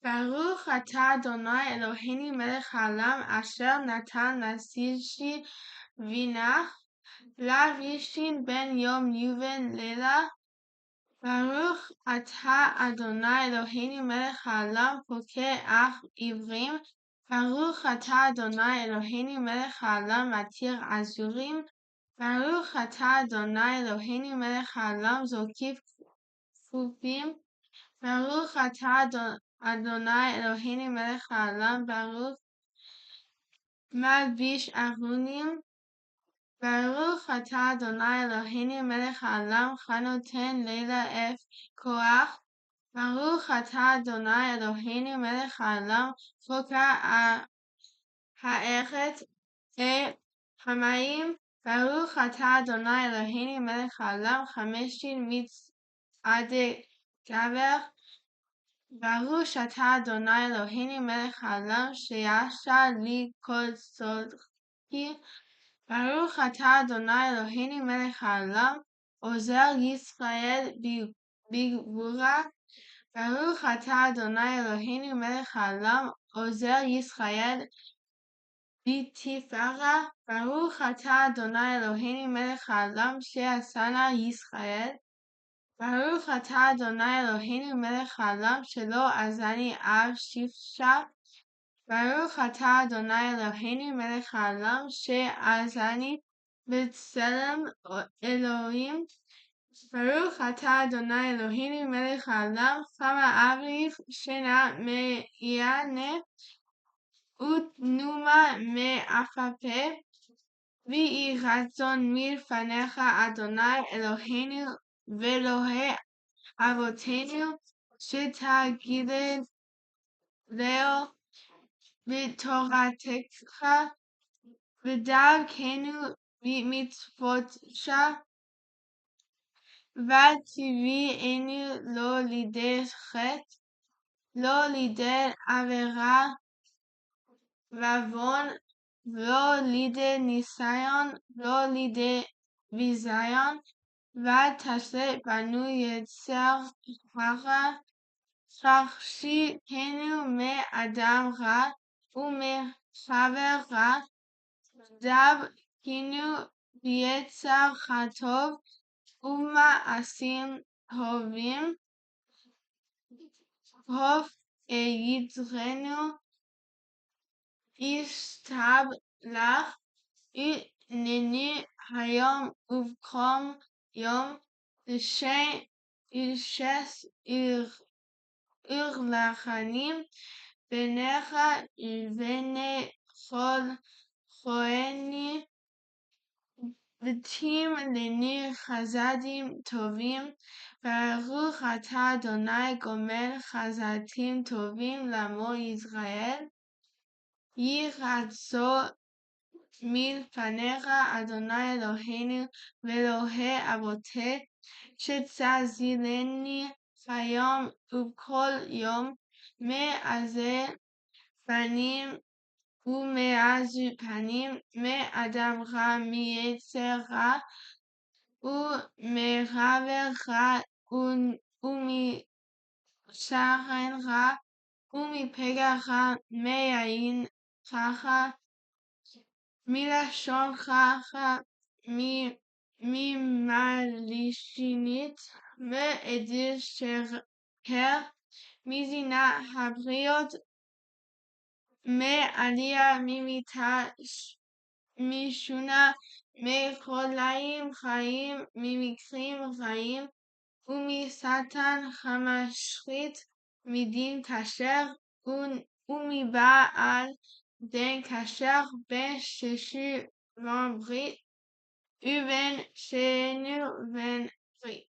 ברוך אתה אדוני אלוהינו מלך העולם אשר נתן נסישי וינך לאבישין בן יום יובל לילה. ברוך אתה אדוני אלוהינו מלך העולם פוקד אף עברים. ברוך אתה אדוני אלוהינו מלך העולם מתיר אסורים. ברוך אתה אדוני אלוהינו מלך העולם זוקף כפופים. ברוך אתה אדוני אלוהינו מלך העולם ברוך מלביש ארונים. ברוך אתה אדוני אלוהינו מלך העולם חנותן לילה אף כוח. ברוך אתה אדוני אלוהינו מלך העולם חוקר הארץ המים. ברוך אתה אדוני אלוהינו מלך העולם חמשין מצעדי גבר. ברוך אתה אדוני אלוהינו מלך העולם שיעשה לי כל צורכי. ברוך אתה אדוני אלוהינו מלך העולם עוזר ישראל בגבורה. ברוך אתה אדוני אלוהינו מלך העולם עוזר ישראל בתפארה. ברוך אתה אדוני אלוהינו מלך העולם שעשנה ישראל. ברוך אתה אדוני אלוהינו מלך העולם שלא עזני אף שפשה. ברוך אתה אדוני אלוהינו מלך העולם שעזני בצלם אלוהים. ברוך אתה אדוני אלוהינו מלך העולם כמה אביב שינה מעיינה ותנומה מעפפה. ויהי רצון מלפניך אדוני אלוהינו ואלוהי אבותינו שתגילנו בתורתך ודרכנו במצוותך ותביאנו לא לידי חטא לא לידי עבירה ועוון לא לידי ניסיון לא לידי ביזיון ותעשה בנו יצר הרע. תרשתנו מאדם רע ומחבר רע. דבקנו ביצר הטוב ומעשים טובים. הוף יצרנו ישתבח הנני היום ובכל יום לשש ירלחנים בניך ובני כל כהני ותים לנו חסדים טובים. ברוך אתה אדוני גומל חסדים טובים לעמו ישראל. יהי רצון מלפניך אדוני אלוהינו ואלוהי אבותי שתצילני היום ובכל יום מעזה פנים ומעז פנים מאדם רע מיצר רע ומחבר רע ומשכן רע ומפגע רע מיין רע מלשון רע ממלשינית מעדות שקר מזינה הבריות מעלייה ממיתה משונה מחוליים חיים ממקרים רעים ומשטן המשחית מדין כשר ומבעל דין כשר בין ששי ברית ובין שני ובין ברית.